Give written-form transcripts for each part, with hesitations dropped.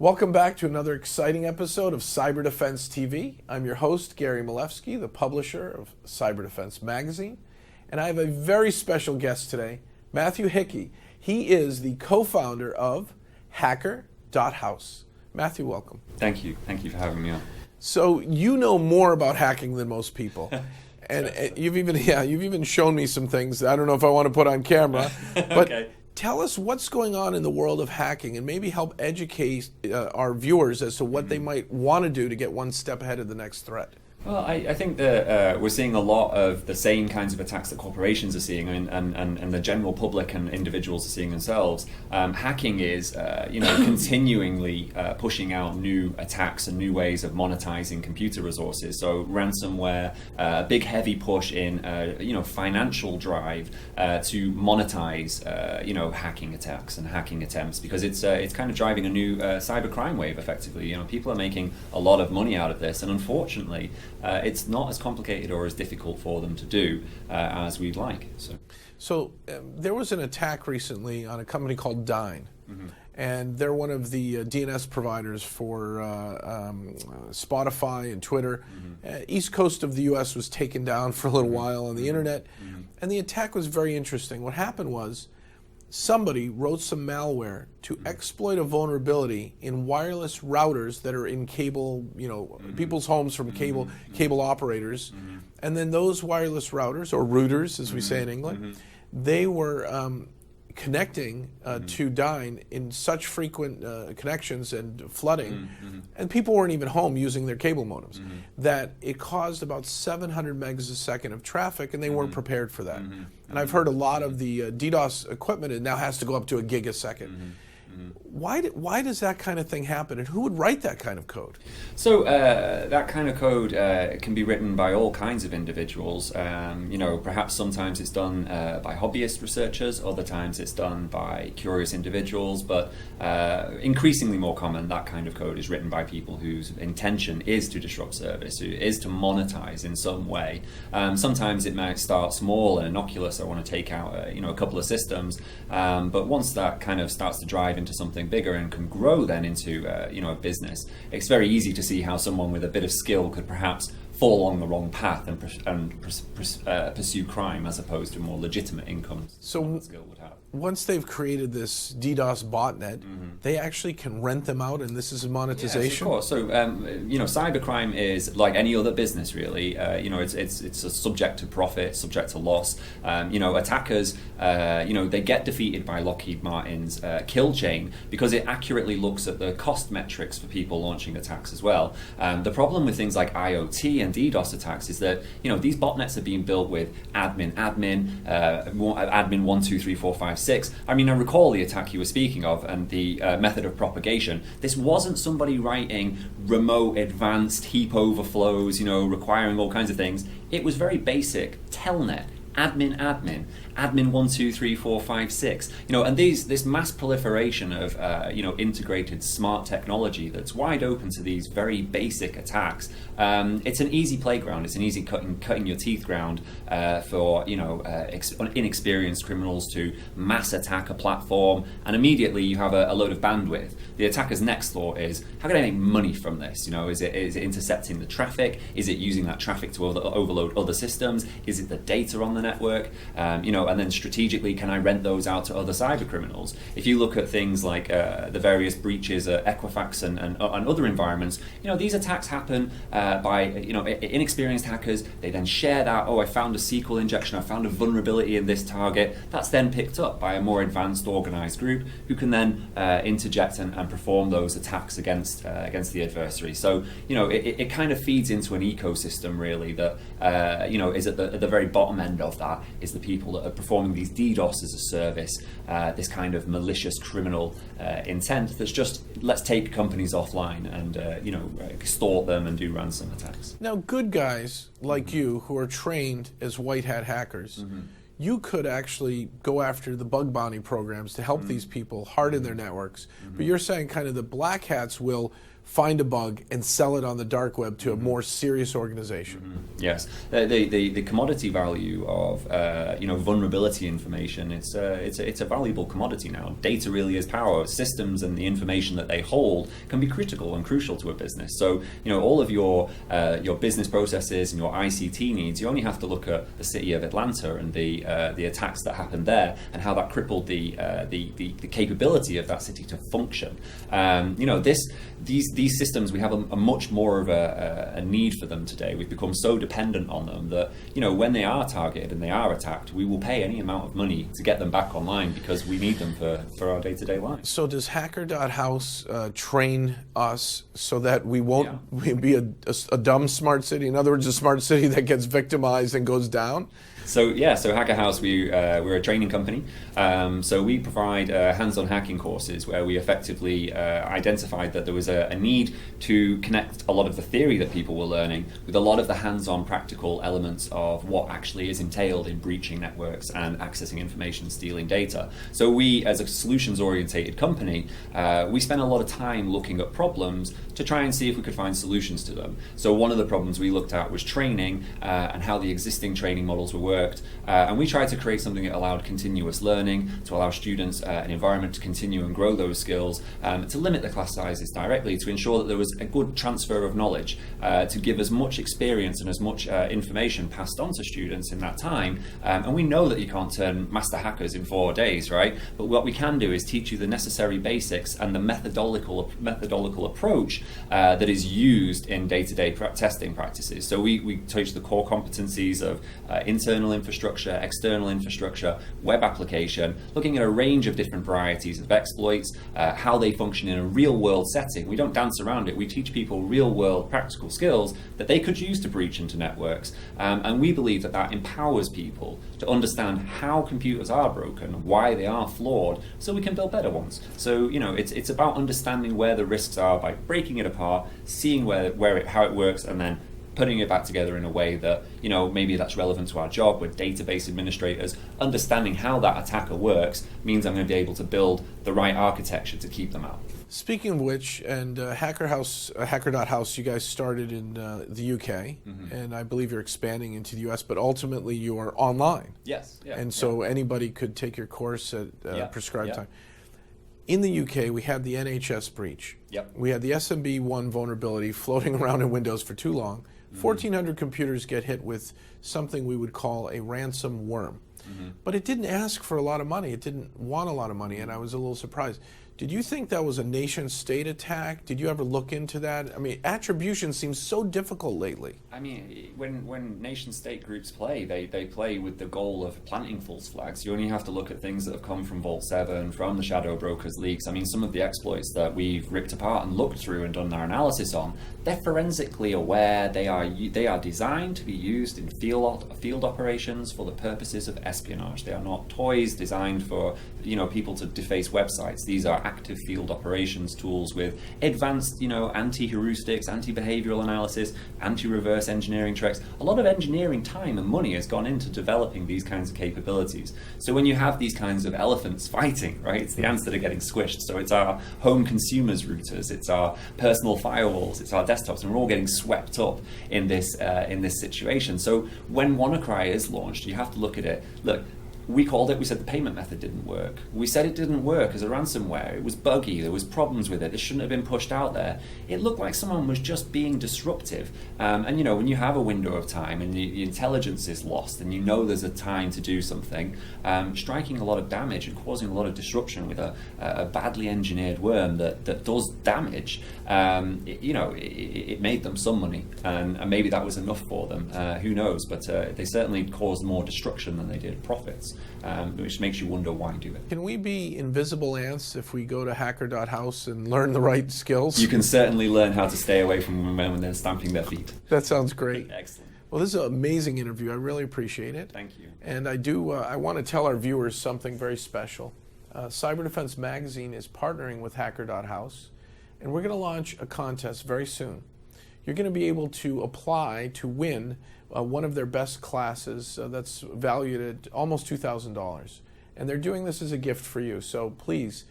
Welcome back to another exciting episode of Cyber Defense TV. I'm your host, Gary Malewski, the publisher of Cyber Defense Magazine, and I have a very special guest today, Matthew Hickey. He is the co-founder of Hacker.House. Matthew, welcome. Thank you. Thank you for having me on. So you know more about hacking than most people. And you've even shown me some things that I don't know if I want to put on camera. But Okay. Tell us what's going on in the world of hacking and maybe help educate our viewers as to what they might want to do to get one step ahead of the next threat. Well, I think that we're seeing a lot of the same kinds of attacks that corporations are seeing and the general public and individuals are seeing themselves. Hacking is continuingly pushing out new attacks and new ways of monetizing computer resources. So ransomware, a big heavy push in financial drive to monetize hacking attacks and hacking attempts, because it's kind of driving a new cybercrime wave effectively. People are making a lot of money out of this, and unfortunately it's not as complicated or as difficult for them to do as we'd like. So there was an attack recently on a company called Dyn, and they're one of the DNS providers for Spotify and Twitter. East coast of the U.S. was taken down for a little while on the internet, and the attack was very interesting. What happened was somebody wrote some malware to exploit a vulnerability in wireless routers that are in cable, people's homes from cable operators. And then those wireless routers, or routers as we say in England, they were connecting to Dyn in such frequent connections and flooding, and people weren't even home using their cable modems, that it caused about 700 megs a second of traffic, and they weren't prepared for that. And I've heard a lot of the DDoS equipment, it now has to go up to a gig a second. Why does that kind of thing happen, and who would write that kind of code? So that kind of code can be written by all kinds of individuals. Perhaps sometimes it's done by hobbyist researchers, other times it's done by curious individuals, but increasingly more common, that kind of code is written by people whose intention is to disrupt service, who is to monetize in some way. Sometimes it might start small and innocuous. I want to take out a couple of systems, but once that kind of starts to drive into something bigger and can grow then into a business, it's very easy to see how someone with a bit of skill could perhaps fall along the wrong path and pursue crime as opposed to more legitimate income. So that skill would have. Once they've created this DDoS botnet, they actually can rent them out, and this is monetization? Yes, of course. So, cybercrime is like any other business, really. It's a subject to profit, subject to loss. Attackers, they get defeated by Lockheed Martin's kill chain because it accurately looks at the cost metrics for people launching attacks as well. The problem with things like IoT and DDoS attacks is that, these botnets are being built with admin 1, 2, 3, 4, 5, 6. I recall the attack you were speaking of and the method of propagation. This wasn't somebody writing remote advanced heap overflows, requiring all kinds of things. It was very basic telnet. Admin 1, 2, 3, 4, 5, 6. And this mass proliferation of integrated smart technology that's wide open to these very basic attacks. It's an easy playground. It's an easy cutting your teeth ground for inexperienced criminals to mass attack a platform, and immediately you have a load of bandwidth. The attacker's next thought is, how can I make money from this? Is it intercepting the traffic? Is it using that traffic to overload other systems? Is it the data on the network? And then strategically, can I rent those out to other cyber criminals? If you look at things like the various breaches at Equifax and other environments, these attacks happen by inexperienced hackers. They then share that, I found a SQL injection, I found a vulnerability in this target. That's then picked up by a more advanced organized group who can then interject and perform those attacks against the adversary. So it kind of feeds into an ecosystem really that is at the very bottom end of that is the people that are performing these DDoS as a service, this kind of malicious criminal intent that's just, let's take companies offline and extort them and do ransom attacks. Now, good guys like you who are trained as white hat hackers, you could actually go after the bug bounty programs to help these people harden their networks. But you're saying kind of the black hats will find a bug and sell it on the dark web to a more serious organization. Yes, the commodity value of vulnerability information, it's a valuable commodity now. Data really is power. Systems and the information that they hold can be critical and crucial to a business. So all of your business processes and your ICT needs, you only have to look at the city of Atlanta and the attacks that happened there and how that crippled the capability of that city to function. These systems, we have a much more of a need for them today. We've become so dependent on them that when they are targeted and they are attacked, we will pay any amount of money to get them back online because we need them for our day-to-day lives. So does Hacker.House train us so that we won't be a dumb smart city? In other words, a smart city that gets victimized and goes down? So Hacker.House, we're a training company. So we provide hands-on hacking courses where we effectively identified that there was a need to connect a lot of the theory that people were learning with a lot of the hands-on practical elements of what actually is entailed in breaching networks and accessing information, stealing data. So we, as a solutions-orientated company, we spent a lot of time looking at problems to try and see if we could find solutions to them. So one of the problems we looked at was training and how the existing training models were working. And we tried to create something that allowed continuous learning, to allow students an environment to continue and grow those skills, to limit the class sizes directly, to ensure that there was a good transfer of knowledge, to give as much experience and as much information passed on to students in that time. And we know that you can't turn master hackers in 4 days, right? But what we can do is teach you the necessary basics and the methodological approach that is used in day-to-day testing practices. So we teach the core competencies of internal infrastructure, external infrastructure, web application, looking at a range of different varieties of exploits, how they function in a real-world setting. We don't dance around it. We teach people real-world practical skills that they could use to breach into networks. And we believe that empowers people to understand how computers are broken, why they are flawed, so we can build better ones. So, it's about understanding where the risks are by breaking it apart, seeing how it works, and then putting it back together in a way that, maybe that's relevant to our job. We're database administrators. Understanding how that attacker works means I'm going to be able to build the right architecture to keep them out. Speaking of which, and Hacker.House, you guys started in the UK, and I believe you're expanding into the US, but ultimately you are online. Yes. Yeah, and so anybody could take your course at prescribed time. In the UK, we had the NHS breach. Yep. We had the SMB1 vulnerability floating around in Windows for too long. 1,400 computers get hit with something we would call a ransom worm. But it didn't ask for a lot of money. It didn't want a lot of money, and I was a little surprised. Did you think that was a nation-state attack? Did you ever look into that? I mean, attribution seems so difficult lately. I mean, when nation-state groups play, they play with the goal of planting false flags. You only have to look at things that have come from Vault 7, from the Shadow Brokers leaks. I mean, some of the exploits that we've ripped apart and looked through and done our analysis on, they're forensically aware. They are designed to be used in field operations for the purposes of espionage. They are not toys designed for people to deface websites. These are active field operations tools with advanced, anti-heuristics, anti-behavioral analysis, anti-reverse engineering tricks. A lot of engineering time and money has gone into developing these kinds of capabilities. So when you have these kinds of elephants fighting, right, it's the ants that are getting squished. So it's our home consumers routers, it's our personal firewalls, it's our desktops, and we're all getting swept up in this situation. So when WannaCry is launched, you have to look at it. Look, we said the payment method didn't work. We said it didn't work as a ransomware. It was buggy, there was problems with it, it shouldn't have been pushed out there. It looked like someone was just being disruptive. And when you have a window of time and the intelligence is lost and there's a time to do something, striking a lot of damage and causing a lot of disruption with a badly engineered worm that does damage, it made them some money. And maybe that was enough for them, who knows, but they certainly caused more destruction than they did profits. Which makes you wonder why do it. Can we be invisible ants if we go to Hacker.House and learn the right skills? You can certainly learn how to stay away from women when they're stamping their feet. That sounds great. Excellent. Well, this is an amazing interview. I really appreciate it. Thank you. And I want to tell our viewers something very special. Cyber Defense Magazine is partnering with Hacker.House, and we're going to launch a contest very soon. You're going to be able to apply to win one of their best classes that's valued at almost $2,000. And they're doing this as a gift for you. So please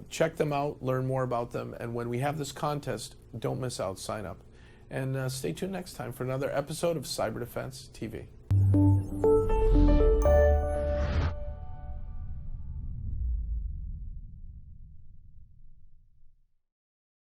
Check them out, learn more about them, and when we have this contest, don't miss out, sign up. And stay tuned next time for another episode of Cyber Defense TV.